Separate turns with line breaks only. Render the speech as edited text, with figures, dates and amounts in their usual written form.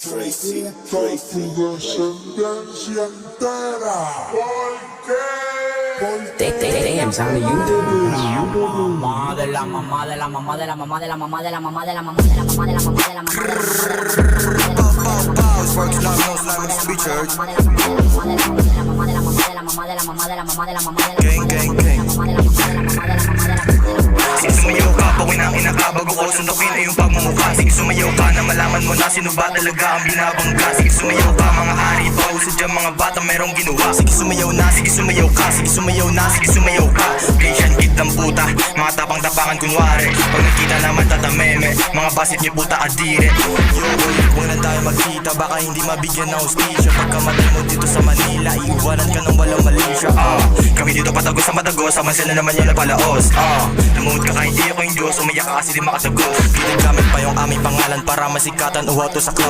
Tu descendencia entera. ¿Por qué?
Damn, sound of you.
Mamá de la mamá de la mamá de la mamá de la mamá de la mamá de la mamá de la mamá de la mamá de la mamá de
Sige sumayaw ka, pawin ang inakabago ko. Sundukin ay yung pagmumukha. Sige sumayaw ka na malaman mo na sino ba talaga ang binabangga. Sige sumayaw ka mga hari, pausa dyan mga bata merong ginawa. Sige sumayaw na, sige sumayaw ka. Sige sumayaw na, sige sumayaw ka. Christian kid ng puta, mga tapang-tapangan kunwari. Pag nakita naman tatameme, mga basit niyo puta adire. Yo boy, huwag na tayo magkita, baka hindi mabigyan ng hostisya. Pagkamatay mo dito sa Manila, iiwanan ka ng walang malisya. Kami dito patagos sa matagos, sama sila naman yung napalaos. Lumuhod ka kahit di ako yung Diyos, umayak ka kasi di makatagot. Ginagamit pa yung aming pangalan para masikatan, uhaw to sa cloud.